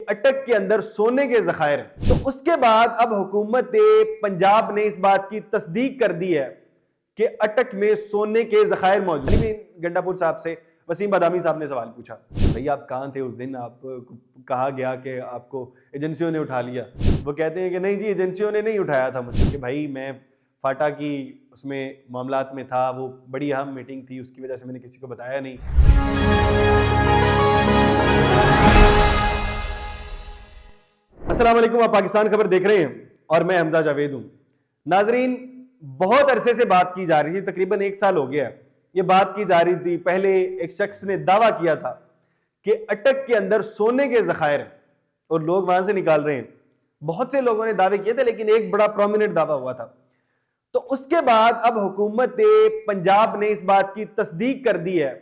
اٹک کے اندر سونے کے ذخائر ہیں۔ تو اس کے بعد اب حکومت پنجاب نے اس بات کی تصدیق کر دی ہے کہ اٹک میں سونے کے ذخائر موجود ہیں۔ گنڈا پور صاحب سے وسیم بادامی صاحب نے سوال پوچھا، بھئی آپ کہاں تھے اس دن؟ آپ کہا گیا کہ آپ کو ایجنسیوں نے اٹھا لیا۔ وہ کہتے ہیں کہ نہیں جی، ایجنسیوں نے نہیں اٹھایا تھا مجھے، کہ بھائی میں فاٹا کی اس میں معاملات میں تھا، وہ بڑی اہم میٹنگ تھی، اس کی وجہ سے میں نے کسی کو بتایا نہیں۔ السلام علیکم، آپ پاکستان خبر دیکھ رہے ہیں اور میں حمزہ جاوید ہوں۔ ناظرین، بہت عرصے سے بات کی جا رہی تھی، تقریباً 1 سال ہو گیا ہے یہ بات کی جا رہی تھی۔ پہلے ایک شخص نے دعویٰ کیا تھا کہ اٹک کے اندر سونے کے ذخائر ہیں اور لوگ وہاں سے نکال رہے ہیں۔ بہت سے لوگوں نے دعوے کیے تھے، لیکن ایک بڑا پرومیننٹ دعویٰ ہوا تھا۔ تو اس کے بعد اب حکومت پنجاب نے اس بات کی تصدیق کر دی ہے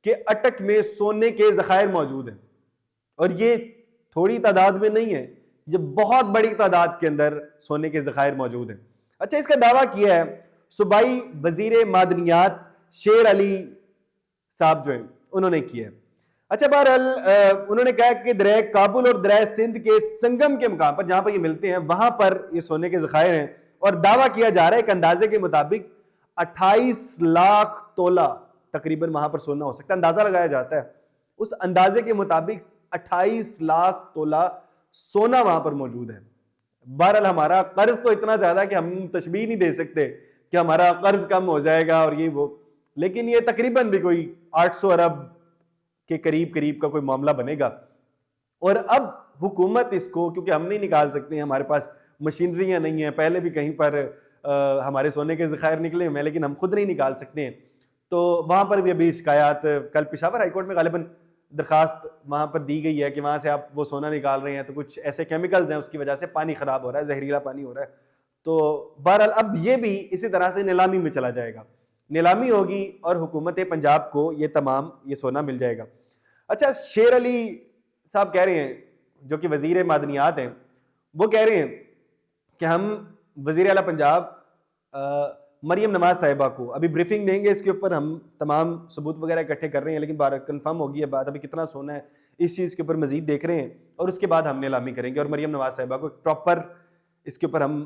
کہ اٹک میں سونے کے ذخائر موجود ہیں، اور یہ تھوڑی تعداد میں نہیں ہے، یہ بہت بڑی تعداد کے اندر سونے کے ذخائر موجود ہیں۔ اچھا، اس کا دعویٰ کیا ہے صوبائی وزیر معدنیات شیر علی صاحب جو ہیں انہوں نے کیا ہے۔ اچھا، بہرحال انہوں نے کہا کہ دریائے کابل اور دریائے سندھ کے سنگم کے مقام پر جہاں پر یہ ملتے ہیں وہاں پر یہ سونے کے ذخائر ہیں، اور دعویٰ کیا جا رہا ہے کہ اندازے کے مطابق 28 لاکھ تولہ تقریباً وہاں پر سونا ہو سکتا ہے۔ اندازہ لگایا جاتا ہے اس اندازے کے مطابق 28 لاکھ تولہ سونا وہاں پر موجود ہے۔ بہرحال ہمارا قرض تو اتنا زیادہ ہے کہ ہم تشبیہ نہیں دے سکتے کہ ہمارا قرض کم ہو جائے گا اور یہ وہ، لیکن یہ تقریباً بھی کوئی 800 ارب کے قریب کا کوئی معاملہ بنے گا۔ اور اب حکومت اس کو، کیونکہ ہم نہیں نکال سکتے ہیں، ہمارے پاس مشینریاں نہیں ہیں، پہلے بھی کہیں پر ہمارے سونے کے ذخائر نکلے ہوئے ہیں لیکن ہم خود نہیں نکال سکتے ہیں، تو وہاں پر بھی ابھی شکایات، کل پشاور ہائی کورٹ میں غالباً درخواست وہاں پر دی گئی ہے کہ وہاں سے آپ وہ سونا نکال رہے ہیں تو کچھ ایسے کیمیکلز ہیں اس کی وجہ سے پانی خراب ہو رہا ہے، زہریلا پانی ہو رہا ہے۔ تو بہرحال اب یہ بھی اسی طرح سے نیلامی میں چلا جائے گا، نیلامی ہوگی اور حکومت پنجاب کو یہ سونا مل جائے گا۔ اچھا، شیر علی صاحب کہہ رہے ہیں جو کہ وزیر معدنیات ہیں، وہ کہہ رہے ہیں کہ ہم وزیر اعلیٰ پنجاب مریم نواز صاحبہ کو ابھی بریفنگ دیں گے، اس کے اوپر ہم تمام ثبوت وغیرہ اکٹھے کر رہے ہیں، لیکن بار کنفرم ہوگی ہے بات، ابھی کتنا سونا ہے اس چیز کے اوپر مزید دیکھ رہے ہیں، اور اس کے بعد ہم نیلامی کریں گے اور مریم نواز صاحبہ کو پراپر اس کے اوپر ہم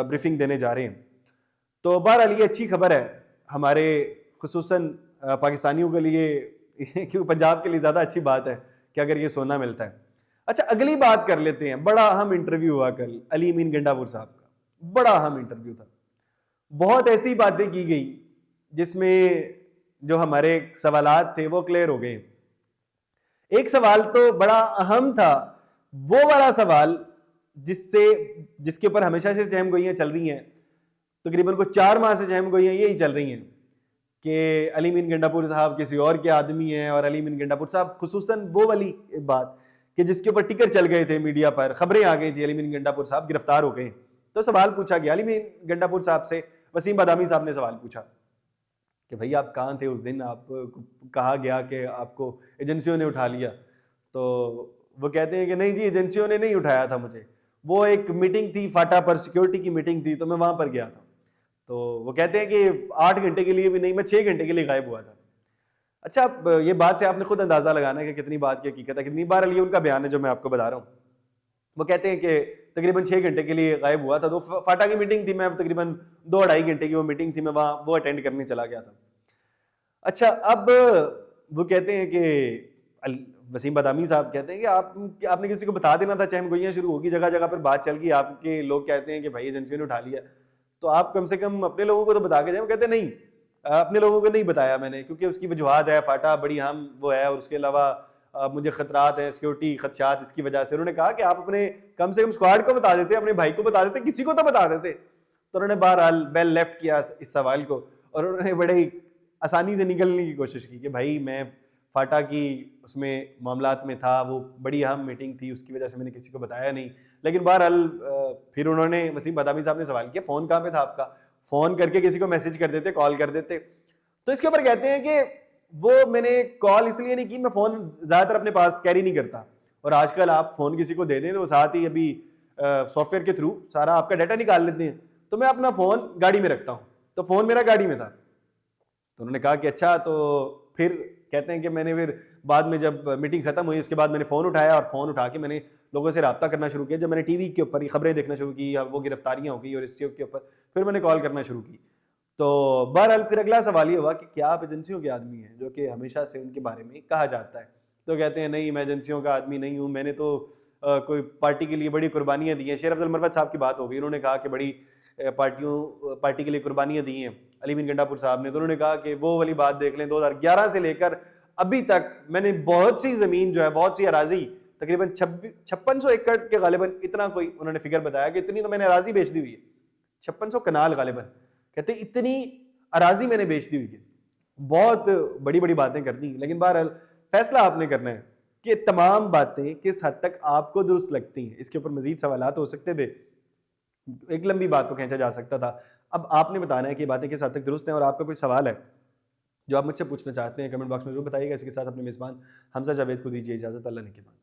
بریفنگ دینے جا رہے ہیں۔ تو بہرحال یہ اچھی خبر ہے ہمارے خصوصاً پاکستانیوں کے لیے، کیونکہ پنجاب کے لیے زیادہ اچھی بات ہے کہ اگر یہ سونا ملتا ہے۔ اچھا، اگلی بات کر لیتے ہیں۔ بڑا اہم انٹرویو ہوا کل علی امین گنڈا پور صاحب کا، بڑا اہم انٹرویو تھا، بہت ایسی باتیں کی گئی جس میں جو ہمارے سوالات تھے وہ کلیئر ہو گئے۔ ایک سوال تو بڑا اہم تھا، وہ والا سوال جس کے اوپر ہمیشہ سے چہم گوئیاں چل رہی ہیں، تقریباً کوئی 4 ماہ سے چہم گوئیاں یہی چل رہی ہیں کہ علی امین گنڈا پور صاحب کسی اور کے آدمی ہیں، اور علی امین گنڈا پور صاحب خصوصاً وہ والی بات کہ جس کے اوپر ٹکر چل گئے تھے، میڈیا پر خبریں آ گئی تھی علی امین گنڈا پور صاحب گرفتار ہو گئے۔ تو سوال پوچھا گیا علی امین گنڈا پور صاحب سے، وسیم بادامی صاحب نے سوال پوچھا کہ بھئی آپ کہاں تھے اس دن؟ آپ کہا گیا کہ آپ کو ایجنسیوں نے اٹھا لیا۔ تو وہ کہتے ہیں کہ نہیں جی، ایجنسیوں نے نہیں اٹھایا تھا مجھے، وہ ایک میٹنگ تھی فاٹا پر، سیکیورٹی کی میٹنگ تھی تو میں وہاں پر گیا تھا۔ تو وہ کہتے ہیں کہ 8 گھنٹے کے لیے بھی نہیں، میں 6 گھنٹے کے لیے غائب ہوا تھا۔ اچھا، اب یہ بات سے آپ نے خود اندازہ لگانا ہے کہ کتنی بات کی حقیقت ہے، کتنی بار یہ ان کا بیان ہے جو میں آپ کو بتا رہا ہوں۔ وہ کہتے ہیں کہ تقریباً 6 گھنٹے کے لیے غائب ہوا تھا، تو فاٹا کی میٹنگ تھی، میں تقریباً 2-2.5 گھنٹے کی وہ میٹنگ تھی، میں وہاں وہ اٹینڈ کرنے چلا گیا تھا۔ اچھا، اب وہ کہتے ہیں کہ وسیم بادامی صاحب کہتے ہیں کہ آپ نے کسی کو بتا دینا تھا، چہم گوئیاں شروع ہوگی، جگہ جگہ پر بات چل گئی، آپ کے لوگ کہتے ہیں کہ بھائی ایجنسیوں نے اٹھا لیا، تو آپ کم سے کم اپنے لوگوں کو تو بتا کے جائیں۔ وہ کہتے ہیں نہیں، اپنے لوگوں کو نہیں بتایا میں نے، کیونکہ اس کی وجوہات ہے، فاٹا بڑی اہم وہ ہے، اور اس کے علاوہ مجھے خطرات ہیں، سیکیورٹی خدشات، اس کی وجہ سے۔ انہوں نے کہا کہ آپ اپنے کم سے کم اسکواڈ کو بتا دیتے، اپنے بھائی کو بتا دیتے، کسی کو تو بتا دیتے۔ تو انہوں نے بہرحال ویل لیفٹ کیا اس سوال کو، اور انہوں نے بڑے ہی آسانی سے نکلنے کی کوشش کی کہ بھائی میں فاٹا کی اس میں معاملات میں تھا، وہ بڑی اہم میٹنگ تھی، اس کی وجہ سے میں نے کسی کو بتایا نہیں۔ لیکن بہرحال پھر انہوں نے، وسیم بادامی صاحب نے سوال کیا فون کہاں پہ تھا آپ کا؟ فون کر کے کسی کو میسج کر دیتے، کال کر دیتے۔ تو اس کے اوپر کہتے ہیں کہ وہ میں نے کال اس لیے نہیں کی، میں فون زیادہ تر اپنے پاس کیری نہیں کرتا، اور آج کل آپ فون کسی کو دے دیں تو وہ ساتھ ہی ابھی سافٹ ویئر کے تھرو سارا آپ کا ڈیٹا نکال لیتے ہیں، تو میں اپنا فون گاڑی میں رکھتا ہوں، تو فون میرا گاڑی میں تھا۔ تو انہوں نے کہا کہ اچھا، تو پھر کہتے ہیں کہ میں نے پھر بعد میں جب میٹنگ ختم ہوئی اس کے بعد میں نے فون اٹھایا اور فون اٹھا کے میں نے لوگوں سے رابطہ کرنا شروع کیا. جب میں نے ٹی وی کے اوپر خبریں دیکھنا شروع کی یا وہ گرفتاریاں ہو گئی اور اس کے اوپر پھر میں نے کال کرنا شروع کی. تو بہرحال پھر اگلا سوال یہ ہوا کہ کیا آپ ایجنسیوں کے آدمی ہیں, جو کہ ہمیشہ سے ان کے بارے میں کہا جاتا ہے. تو کہتے ہیں نہیں میں ایجنسیوں کا آدمی نہیں ہوں, میں نے تو کوئی پارٹی کے لیے بڑی قربانیاں دی ہیں. شیر افضل مروت صاحب کی بات ہو گئی, انہوں نے کہا کہ بڑی پارٹی کے لیے قربانیاں دی ہیں. علی بن گنڈا پور صاحب نے, تو انہوں نے کہا کہ وہ والی بات دیکھ لیں 2011 سے لے کر ابھی تک میں نے بہت سی زمین جو ہے, بہت سی اراضی, تقریباً 5600 ایکڑ کے غالباً اتنا کوئی انہوں نے فگر بتایا کہ اتنی تو میں نے اراضی بیچ دی ہوئی ہے. 5600 کنال غالباً, کہتے اتنی اراضی میں نے بیچ دی ہوئی ہے. بہت بڑی بڑی باتیں کرتی ہیں, لیکن بہرحال فیصلہ آپ نے کرنا ہے کہ تمام باتیں کس حد تک آپ کو درست لگتی ہیں. اس کے اوپر مزید سوالات ہو سکتے تھے, ایک لمبی بات کو کھینچا جا سکتا تھا. اب آپ نے بتانا ہے کہ یہ باتیں کس حد تک درست ہیں, اور آپ کا کوئی سوال ہے جو آپ مجھ سے پوچھنا چاہتے ہیں کمنٹ باکس میں ضرور بتائیے گا. اس کے ساتھ اپنے میزبان حمزہ جاوید کو دیجیے اجازت. اللہ نے کے بعد.